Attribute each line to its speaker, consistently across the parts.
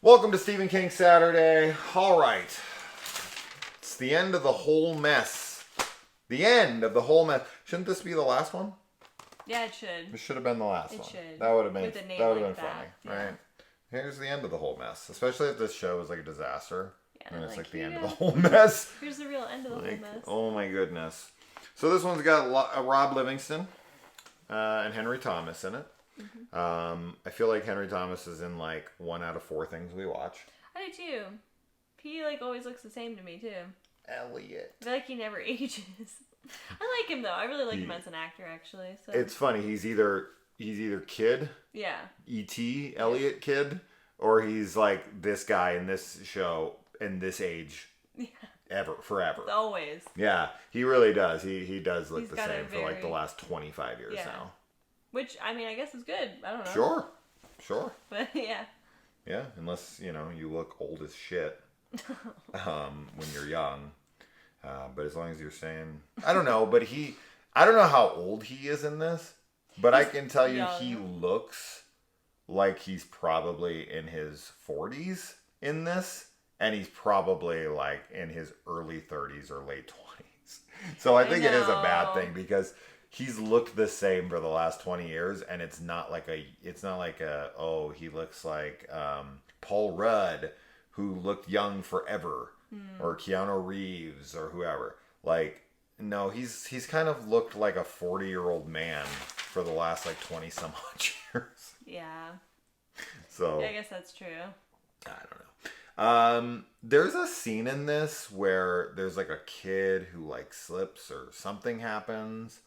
Speaker 1: Welcome to Stephen King Saturday. All right. It's the end of the whole mess. The end of the whole mess. Shouldn't this be the last one?
Speaker 2: Yeah, it should.
Speaker 1: It should have been the last one.
Speaker 2: It should.
Speaker 1: That would have been,
Speaker 2: With a name
Speaker 1: that would have
Speaker 2: like
Speaker 1: been
Speaker 2: that,
Speaker 1: funny,
Speaker 2: yeah.
Speaker 1: right? Here's the end of the whole mess. Especially if this show is like a disaster.
Speaker 2: Yeah,
Speaker 1: And it's like the
Speaker 2: here
Speaker 1: end
Speaker 2: you
Speaker 1: of the
Speaker 2: go.
Speaker 1: whole mess.
Speaker 2: Here's the real end of the
Speaker 1: Like,
Speaker 2: whole mess.
Speaker 1: oh my goodness. So this one's got Rob Livingston and Henry Thomas in it.
Speaker 2: Mm-hmm.
Speaker 1: I feel like Henry Thomas is in like 1 out of 4 things we watch.
Speaker 2: I do too. He like always looks the same to me too.
Speaker 1: Elliot.
Speaker 2: I feel like he never ages. I like him though. I really like him as an actor actually. So
Speaker 1: It's funny. He's either Kid,
Speaker 2: yeah.
Speaker 1: E.T. Elliot Kid, or he's like this guy in this show in this age
Speaker 2: Yeah.
Speaker 1: forever.
Speaker 2: Always.
Speaker 1: Yeah, he really does. He does look
Speaker 2: He's
Speaker 1: the
Speaker 2: got a
Speaker 1: same for like the
Speaker 2: very-
Speaker 1: last 25 years
Speaker 2: Yeah.
Speaker 1: now.
Speaker 2: Which I mean I guess is good. I don't know.
Speaker 1: Sure.
Speaker 2: But yeah.
Speaker 1: Yeah, unless, you look old as shit when you're young. But as long as you're saying... I don't know, but I don't know how old he is in this, but I can tell you
Speaker 2: young.
Speaker 1: he looks like he's probably in his 40s in this, and he's probably like in his early 30s or late 20s. So I think it is a bad thing because... He's looked the same for the last 20 years, and it's not like he looks like Paul Rudd, who looked young forever, or Keanu Reeves, or whoever. Like, no, he's kind of looked like a 40-year-old man for the last like 20 some odd years.
Speaker 2: Yeah.
Speaker 1: So
Speaker 2: Yeah, I guess that's true.
Speaker 1: I don't know. There's a scene in this where there's like a kid who like slips or something happens.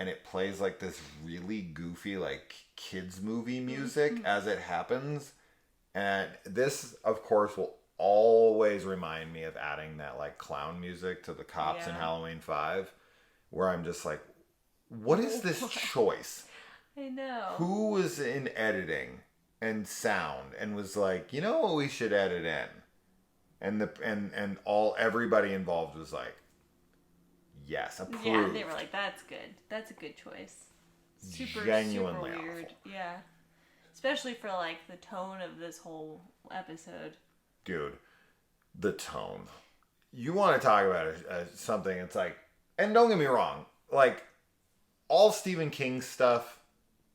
Speaker 1: And it plays like this really goofy, like kids movie music as it happens. And this, of course, will always remind me of adding that like clown music to the cops in Halloween 5, where I'm just like, what is this choice?
Speaker 2: I know.
Speaker 1: Who was in editing and sound and was like, you know what we should edit in? And everybody involved was like, yes, approved.
Speaker 2: Yeah, they were like, that's good. That's a good choice.
Speaker 1: Genuinely
Speaker 2: super weird.
Speaker 1: awful.
Speaker 2: Yeah. Especially for like the tone of this whole episode.
Speaker 1: Dude, the tone. You want to talk about something, it's like, and don't get me wrong, like, all Stephen King stuff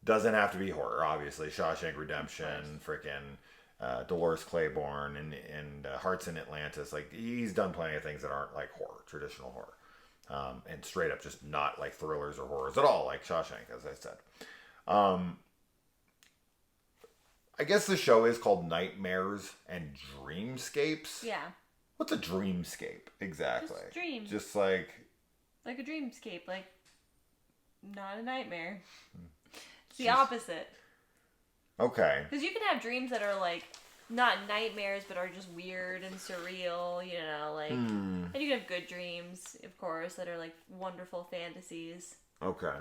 Speaker 1: doesn't have to be horror, obviously. Shawshank Redemption, freaking Dolores Claiborne, and Hearts in Atlantis. Like, he's done plenty of things that aren't like horror, traditional horror. And straight up just not like thrillers or horrors at all, like Shawshank, as I said. I guess the show is called Nightmares and Dreamscapes.
Speaker 2: Yeah.
Speaker 1: What's a dreamscape exactly?
Speaker 2: Just dream.
Speaker 1: Just like
Speaker 2: a dreamscape, like not a nightmare. It's the opposite.
Speaker 1: Okay.
Speaker 2: Because you can have dreams that are like not nightmares, but are just weird and surreal, like, and you can have good dreams, of course, that are like wonderful fantasies.
Speaker 1: Okay.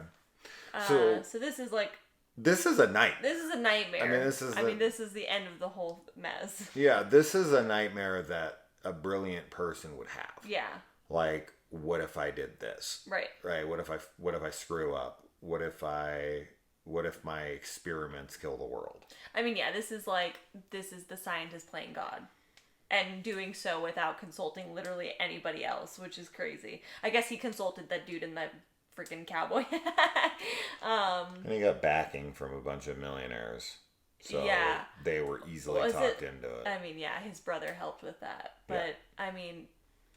Speaker 2: So this is like...
Speaker 1: This is a night.
Speaker 2: This is a nightmare. This is the end of the whole mess.
Speaker 1: Yeah, this is a nightmare that a brilliant person would have.
Speaker 2: Yeah.
Speaker 1: Like, what if I did this?
Speaker 2: Right.
Speaker 1: Right. What if I screw up? What if my experiments kill the world?
Speaker 2: I mean, yeah, this is the scientist playing God. And doing so without consulting literally anybody else, which is crazy. I guess he consulted that dude in that freaking cowboy hat.
Speaker 1: And he got backing from a bunch of millionaires. So they were easily talked into it.
Speaker 2: I mean, yeah, his brother helped with that. But, I mean,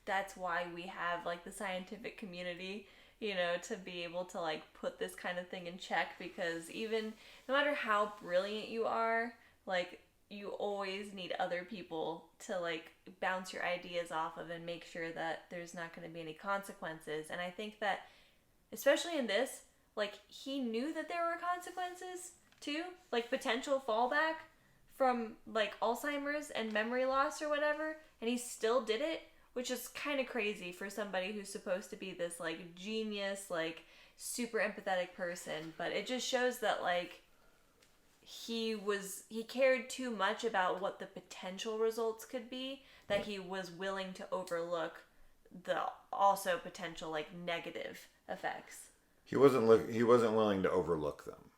Speaker 2: that's why we have, like, the scientific community, to be able to, like, put this kind of thing in check. Because even, no matter how brilliant you are, like, you always need other people to, like, bounce your ideas off of and make sure that there's not going to be any consequences. And I think that, especially in this, like, he knew that there were consequences, too. Like, potential fallback from, like, Alzheimer's and memory loss or whatever. And he still did it, which is kind of crazy for somebody who's supposed to be this, like, genius, like, super empathetic person. But it just shows that, like, he cared too much about what the potential results could be, that he was willing to overlook the also potential, like, negative effects.
Speaker 1: He wasn't willing to overlook them.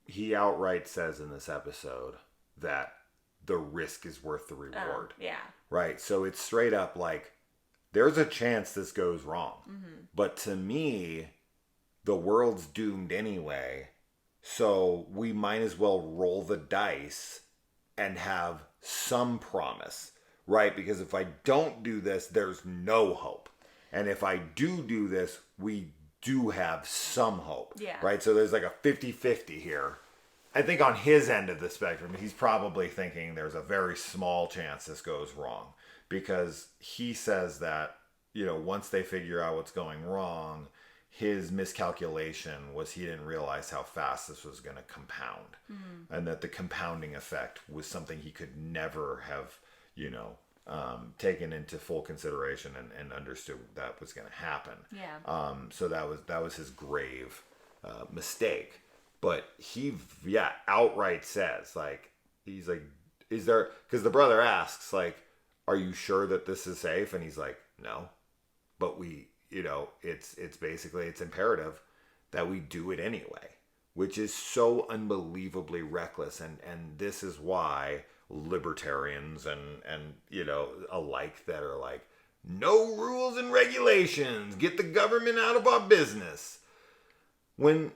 Speaker 1: He outright says in this episode that the risk is worth the reward.
Speaker 2: Yeah.
Speaker 1: Right? So it's straight up like, there's a chance this goes wrong.
Speaker 2: Mm-hmm.
Speaker 1: But to me, the world's doomed anyway. So we might as well roll the dice and have some promise, right? Because if I don't do this, there's no hope. And if I do this, we do have some hope, right? So there's like a 50-50 here. I think on his end of the spectrum, he's probably thinking there's a very small chance this goes wrong, because he says that, you know, once they figure out what's going wrong, his miscalculation was he didn't realize how fast this was going to compound, and that the compounding effect was something he could never have, you know, taken into full consideration and understood that was going to happen.
Speaker 2: Yeah.
Speaker 1: So that was his grave mistake. But he, outright says, like, he's like, is there, because the brother asks, like, are you sure that this is safe? And he's like, no, but we, you know, it's basically, it's imperative that we do it anyway, which is so unbelievably reckless. And this is why libertarians and, you know, alike that are like, no rules and regulations, get the government out of our business. When,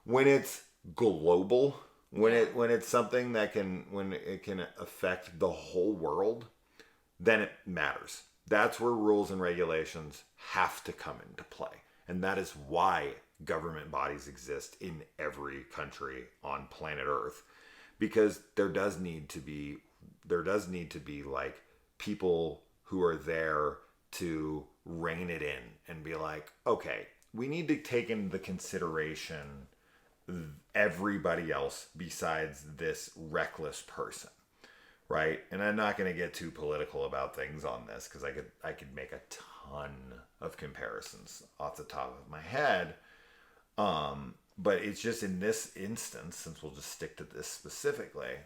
Speaker 1: when it's global, when it's something that when it can affect the whole world, then it matters. That's where rules and regulations have to come into play. And that is why government bodies exist in every country on planet Earth. Because there does need to be like people who are there to rein it in and be like, okay, we need to take into consideration everybody else besides this reckless person, right? And I'm not going to get too political about things on this, because I could make a ton of comparisons off the top of my head. But it's just in this instance, since we'll just stick to this specifically,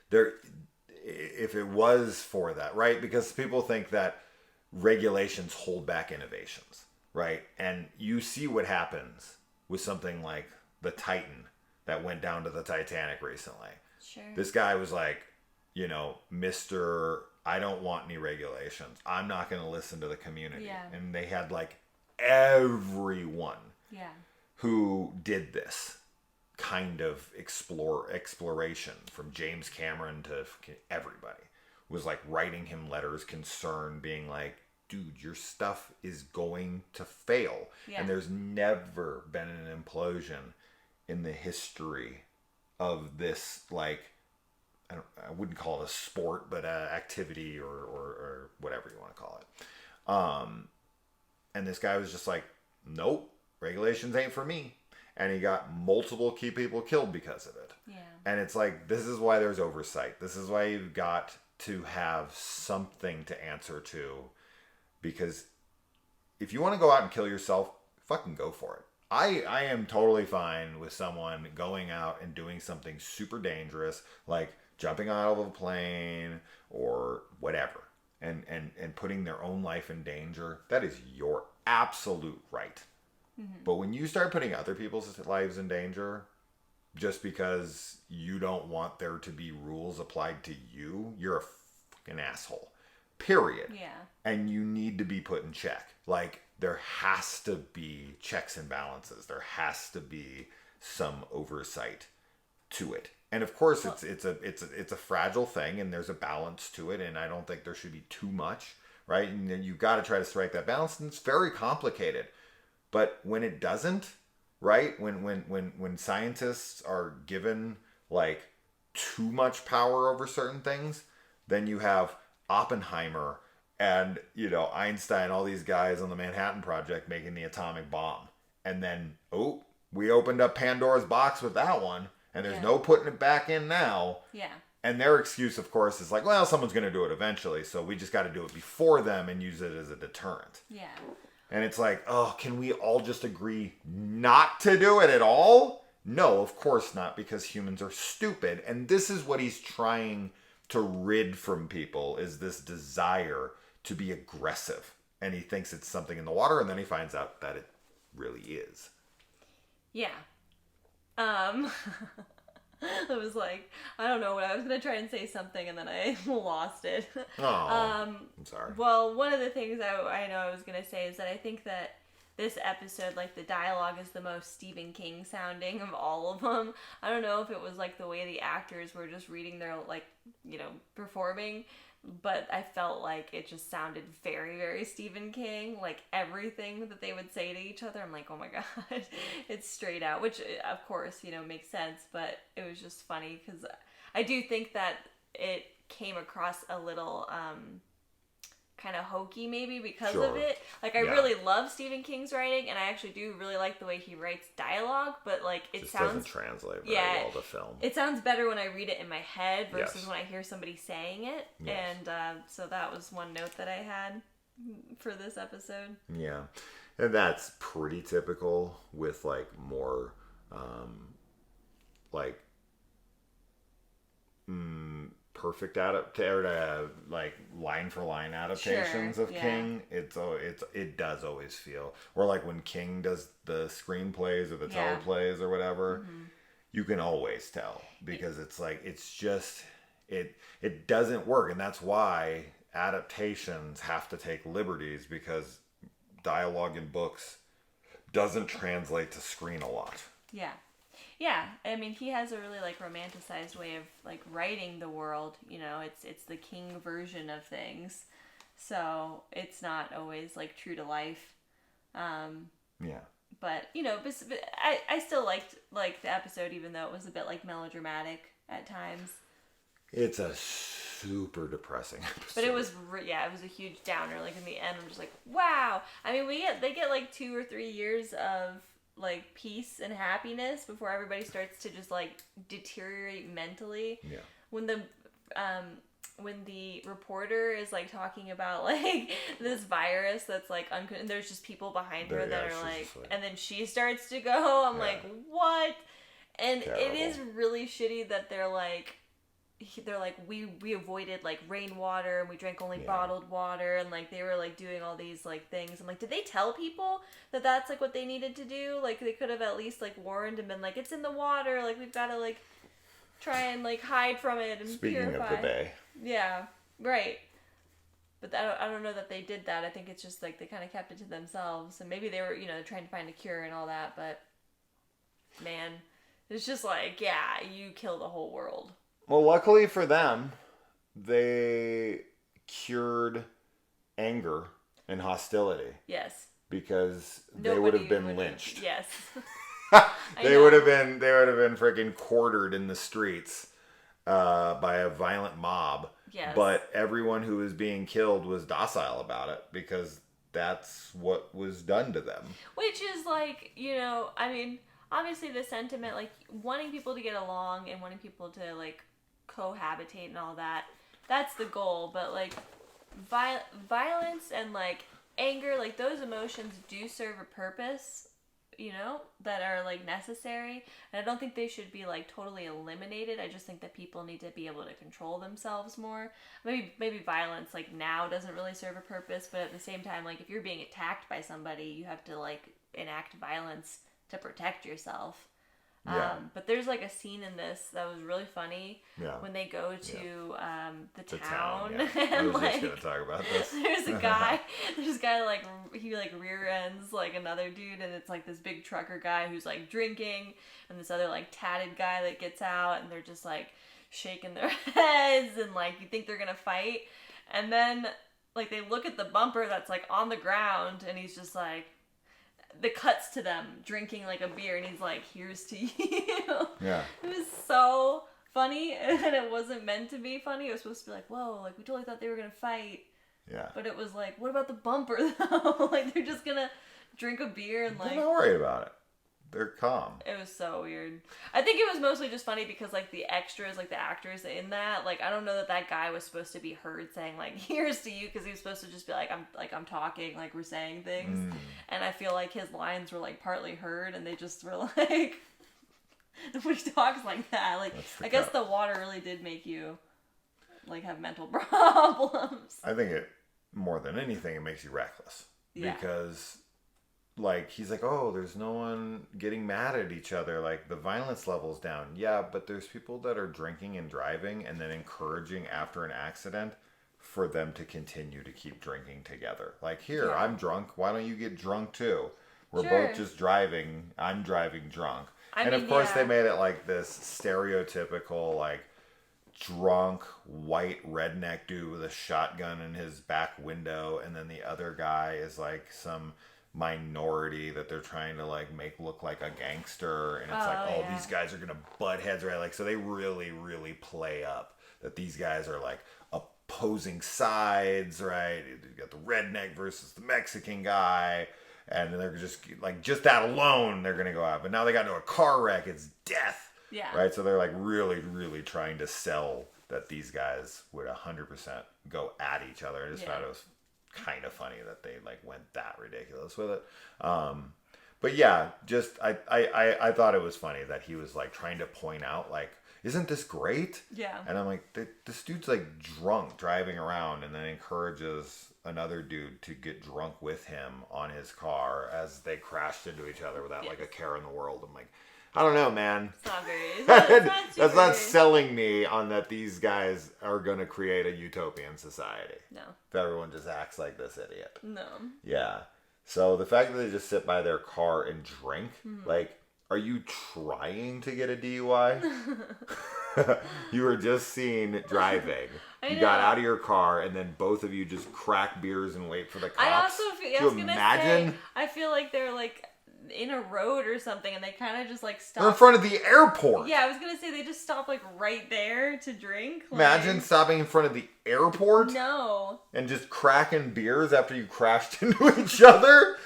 Speaker 1: if it was for that, right? Because people think that regulations hold back innovations, right? And you see what happens with something like the Titan that went down to the Titanic recently.
Speaker 2: Sure.
Speaker 1: This guy was like, you know, Mr. I don't want any regulations. I'm not going to listen to the community.
Speaker 2: Yeah.
Speaker 1: And they had like everyone who did this kind of exploration, from James Cameron to everybody, was like writing him letters, concerned, being like, dude, your stuff is going to fail.
Speaker 2: Yeah.
Speaker 1: And there's never been an implosion in the history of this, like, I wouldn't call it a sport, but activity or whatever you want to call it. And this guy was just like, nope, regulations ain't for me. And he got multiple key people killed because of it.
Speaker 2: Yeah.
Speaker 1: And it's like, this is why there's oversight. This is why you've got to have something to answer to. Because if you want to go out and kill yourself, fucking go for it. I am totally fine with someone going out and doing something super dangerous, like jumping out of a plane or whatever, and putting their own life in danger. That is your absolute right. Mm-hmm. But when you start putting other people's lives in danger just because you don't want there to be rules applied to you, you're a fucking asshole. Period.
Speaker 2: Yeah. And
Speaker 1: you need to be put in check. Like, there has to be checks and balances. There has to be some oversight to it. And of course, it's a fragile thing, and there's a balance to it. And I don't think there should be too much, right? And then you've got to try to strike that balance, and it's very complicated. But when it doesn't, right? When scientists are given like too much power over certain things, then you have Oppenheimer and, you know, Einstein, all these guys on the Manhattan Project making the atomic bomb. And then, we opened up Pandora's box with that one, and there's no putting it back in now. Yeah. And their excuse, of course, is like, well, someone's going to do it eventually, so we just got to do it before them and use it as a deterrent. Yeah. And it's like, oh, can we all just agree not to do it at all? No, of course not, because humans are stupid. And this is what he's trying to rid from people, is this desire to be aggressive. And he thinks it's something in the water, and then he finds out that it really is.
Speaker 2: Yeah. I was like, I don't know what I was gonna try and say something, and then I lost it.
Speaker 1: Oh, I'm sorry.
Speaker 2: Well, one of the things I know I was gonna say is that I think that this episode, like the dialogue, is the most Stephen King sounding of all of them. I don't know if it was like the way the actors were just reading their performing, but I felt like it just sounded very, very Stephen King. Like everything that they would say to each other, I'm like, oh my god, it's straight out. Which, of course, makes sense. But it was just funny because I do think that it came across a little kind of hokey maybe because of it. Like I really love Stephen King's writing, and I actually do really like the way he writes dialogue, but like it doesn't
Speaker 1: translate very well to film.
Speaker 2: It sounds better when I read it in my head versus when I hear somebody saying it. And so that was one note that I had for this episode.
Speaker 1: Yeah. And that's pretty typical with like more perfect like line for line adaptations of King. It does always feel, or like when King does the screenplays or the teleplays or whatever, you can always tell because it's like it's just it doesn't work, and that's why adaptations have to take liberties because dialogue in books doesn't translate to screen a lot.
Speaker 2: Yeah, I mean, he has a really like romanticized way of like writing the world. It's the King version of things, so it's not always like true to life. But I still liked the episode, even though it was a bit like melodramatic at times.
Speaker 1: It's a super depressing episode.
Speaker 2: But it was it was a huge downer. Like in the end, I'm just like, wow. I mean, they get like 2 or 3 years of like peace and happiness before everybody starts to just like deteriorate mentally.
Speaker 1: Yeah.
Speaker 2: When the reporter is like talking about like this virus that's like there's just people behind her that are like, and then she starts to go. I'm like, what? And terrible. It is really shitty that they're like we avoided like rainwater and we drank only bottled water, and like they were like doing all these like things. I'm like, did they tell people that that's like what they needed to do? Like they could have at least like warned and been like, it's in the water, like we've got to like try and like hide from it and
Speaker 1: Speaking
Speaker 2: purify.
Speaker 1: of the bay.
Speaker 2: Yeah, right. But I don't know that they did that. I think it's just like they kind of kept it to themselves, and maybe they were trying to find a cure and all that. But man, it's just like, yeah, you kill the whole world.
Speaker 1: Well, luckily for them, they cured anger and hostility.
Speaker 2: Yes.
Speaker 1: Because they would have been lynched.
Speaker 2: Yes.
Speaker 1: They would have been freaking quartered in the streets by a violent mob.
Speaker 2: Yes.
Speaker 1: But everyone who was being killed was docile about it because that's what was done to them.
Speaker 2: Which is like, I mean, obviously the sentiment, like wanting people to get along and wanting people to like cohabitate and all that, that's the goal. But like violence and like anger, like those emotions do serve a purpose, that are like necessary, and I don't think they should be like totally eliminated. I just think that people need to be able to control themselves more. Maybe violence like now doesn't really serve a purpose, but at the same time, like if you're being attacked by somebody, you have to like enact violence to protect yourself.
Speaker 1: Yeah.
Speaker 2: But there's like a scene in this that was really funny when they go to the town.
Speaker 1: I was just gonna talk about this.
Speaker 2: There's a guy like he like rear ends like another dude, and it's like this big trucker guy who's like drinking, and this other like tatted guy that gets out, and they're just like shaking their heads, and like you think they're gonna fight, and then like they look at the bumper that's like on the ground, and he's just like. The cuts to them drinking like a beer, and he's like, here's to you.
Speaker 1: Yeah. It
Speaker 2: was so funny, and it wasn't meant to be funny. It was supposed to be like, whoa, like we totally thought they were gonna fight.
Speaker 1: Yeah.
Speaker 2: But it was like, what about the bumper though? Like they're just gonna drink a beer and like.
Speaker 1: They're not worried about it. They're calm.
Speaker 2: It was so weird. I think it was mostly just funny because like the extras, like the actors in that, like I don't know that guy was supposed to be heard saying like here's to you, because he was supposed to just be like I'm talking, like we're saying things, and I feel like his lines were like partly heard, and they just were like nobody talks like that. Like I guess the water really did make you like have mental problems.
Speaker 1: I think it more than anything it makes you reckless because like, he's like, oh, there's no one getting mad at each other. Like, the violence level's down. Yeah, but there's people that are drinking and driving and then encouraging after an accident for them to continue to keep drinking together. Like, here, I'm drunk. Why don't you get drunk too? We're both just driving. I'm driving drunk. And of course, they made it like this stereotypical, like, drunk white redneck dude with a shotgun in his back window, and then the other guy is like some minority that they're trying to like make look like a gangster, and it's these guys are gonna butt heads, right? Like, so they really play up that these guys are like opposing sides, right? You got the redneck versus the Mexican guy, and they're just like, just that alone they're gonna go out, but now they got into a car wreck, it's death.
Speaker 2: Yeah.
Speaker 1: Right? So they're like really trying to sell that these guys would 100% go at each other. I just thought it was kind of funny that they like went that ridiculous with it. But yeah, just I thought it was funny that he was like trying to point out like, isn't this great?
Speaker 2: Yeah.
Speaker 1: And I'm like, this dude's like drunk driving around and then encourages another dude to get drunk with him on his car as they crashed into each other without like a care in the world. I'm like, I don't know, man.
Speaker 2: It's not very.
Speaker 1: That's not selling me on that these guys are going to create a utopian society.
Speaker 2: No.
Speaker 1: If everyone just acts like this idiot.
Speaker 2: No.
Speaker 1: Yeah. So the fact that they just sit by their car and drink, like, are you trying to get a DUI? You were just seen driving. You got out of your car, and then both of you just crack beers and wait for the cops.
Speaker 2: I also feel,
Speaker 1: I was gonna say,
Speaker 2: I feel like they're like in a road or something, and they kind of just like stop.
Speaker 1: They're in front of the airport.
Speaker 2: Yeah, I was gonna say they just stop like right there to drink. Like,
Speaker 1: imagine stopping in front of the airport.
Speaker 2: No.
Speaker 1: And just cracking beers after you crashed into each other.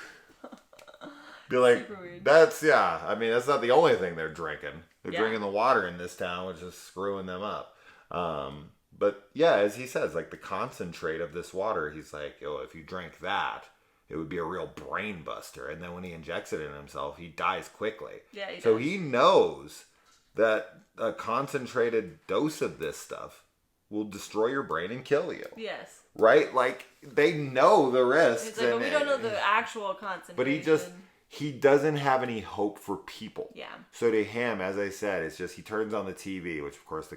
Speaker 1: Be like, that's, I mean, that's not the only thing they're drinking. They're drinking the water in this town, which is screwing them up. But yeah, as he says, like the concentrate of this water, he's like, oh, if you drank that, it would be a real brain buster. And then when he injects it in himself, he dies quickly.
Speaker 2: Yeah,
Speaker 1: so he knows that a concentrated dose of this stuff will destroy your brain and kill you.
Speaker 2: Yes.
Speaker 1: Right? Like, they know the risks.
Speaker 2: It's like, but we don't know the actual concentration.
Speaker 1: But he doesn't have any hope for people.
Speaker 2: Yeah.
Speaker 1: So to him, as I said, it's just he turns on the TV, which of course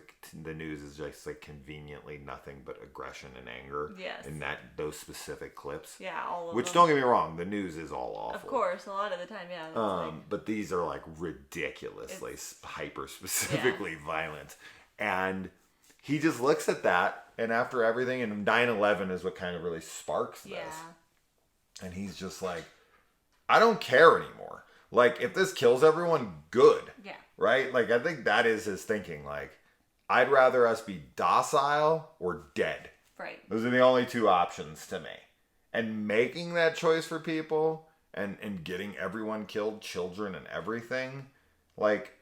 Speaker 1: the news is just like conveniently nothing but aggression and anger.
Speaker 2: Yes.
Speaker 1: In those specific clips.
Speaker 2: Yeah, all of
Speaker 1: which,
Speaker 2: them.
Speaker 1: don't get me wrong, the news is all awful.
Speaker 2: Of course, a lot of the time, yeah.
Speaker 1: But these are like ridiculously hyper specifically violent. And he just looks at that, and after everything, and 9/11 is what kind of really sparks this. Yeah. And he's just like, I don't care anymore. Like, if this kills everyone, good. Yeah. Right? Like, I think that is his thinking. Like, I'd rather us be docile or dead. Right. Those are the only two options to me. And making that choice for people and getting everyone killed, children and everything, like,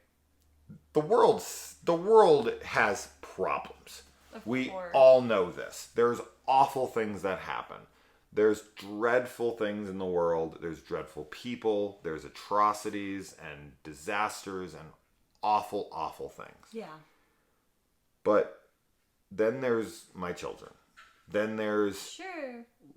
Speaker 1: the world has problems. We all know this. There's awful things that happen. There's dreadful things in the world. There's dreadful people. There's atrocities and disasters and awful, awful things. Yeah. But then there's my children. Then there's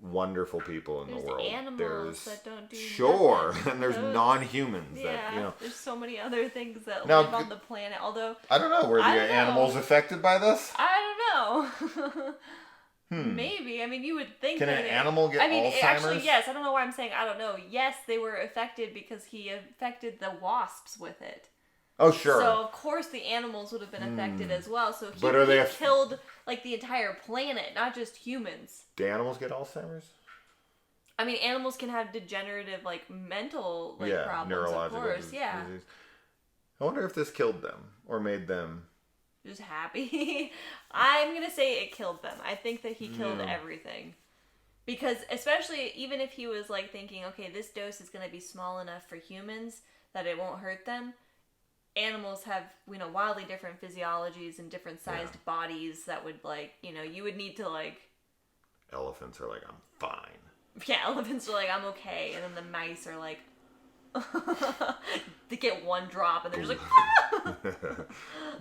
Speaker 1: wonderful people in the world.
Speaker 2: Animals that don't do
Speaker 1: nothing. And there's non-humans that, you know.
Speaker 2: There's so many other things that live on the planet. Although
Speaker 1: I don't know, were the animals affected by this?
Speaker 2: I don't know. Maybe. I mean, you would think
Speaker 1: Can an animal get Alzheimer's?
Speaker 2: Actually, yes. I don't know why I'm saying I don't know. Yes, they were affected because he affected the wasps with it.
Speaker 1: Oh, sure.
Speaker 2: So, of course, the animals would have been affected as well. So, he killed, like, the entire planet, not just humans.
Speaker 1: Do animals get Alzheimer's?
Speaker 2: I mean, animals can have degenerative, like, mental, like, problems,
Speaker 1: neurological
Speaker 2: of course. Disease.
Speaker 1: I wonder if this killed them or made them
Speaker 2: just happy. I'm gonna say it killed them. I think that he killed everything. Because especially even if he was like thinking, okay, this dose is gonna be small enough for humans that it won't hurt them. Animals have, you know, wildly different physiologies and different sized bodies that would like, you know, you would need to like.
Speaker 1: Elephants are like, I'm fine.
Speaker 2: Yeah, elephants are like, I'm okay, and then the mice are like. They get one drop and they're just like,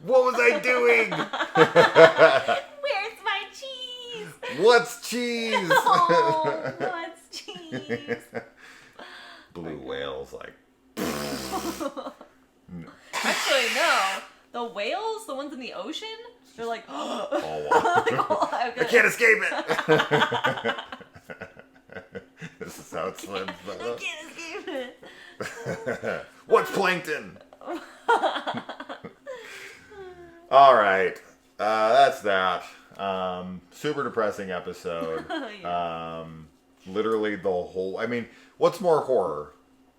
Speaker 1: what was I doing?
Speaker 2: Where's my cheese?
Speaker 1: What's cheese?
Speaker 2: Oh, what's cheese?
Speaker 1: Blue
Speaker 2: in the ocean, they're like,
Speaker 1: all
Speaker 2: like, oh,
Speaker 1: I can't escape it. This is how it swims.
Speaker 2: I can't escape it.
Speaker 1: What's plankton? All right, that's that. Super depressing episode.
Speaker 2: Yeah.
Speaker 1: Literally the whole. I mean, what's more horror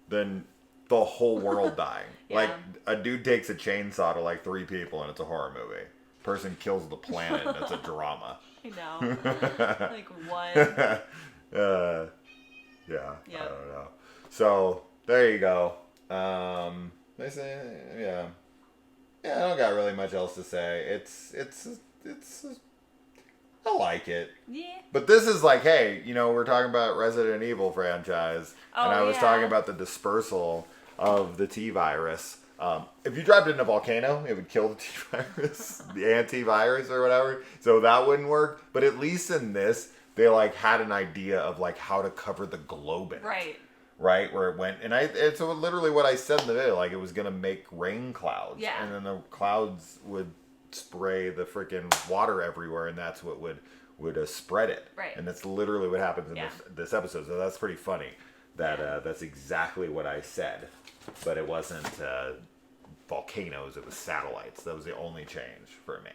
Speaker 1: than the whole world dying?
Speaker 2: Yeah.
Speaker 1: Like a dude takes a chainsaw to like 3 people and it's a horror movie. Person kills the planet and it's a drama.
Speaker 2: I know. Like what?
Speaker 1: Yeah.
Speaker 2: Yep.
Speaker 1: I don't know. So there you go. They say, yeah. Yeah, I don't got really much else to say. It's I like it.
Speaker 2: Yeah.
Speaker 1: But this is like, hey, we're talking about Resident Evil franchise, and I was talking about the dispersal of the T-virus. If you dropped it in a volcano, it would kill the T-virus, the antivirus or whatever. So that wouldn't work. But at least in this, they like had an idea of like how to cover the globe in it. Right, where it went, and it's literally what I said in the video, like it was gonna make rain clouds, and then the clouds would spray the freaking water everywhere, and that's what would spread it, and that's literally what happens in this episode. So that's pretty funny that that's exactly what I said, but it wasn't volcanoes; it was satellites. That was the only change for me.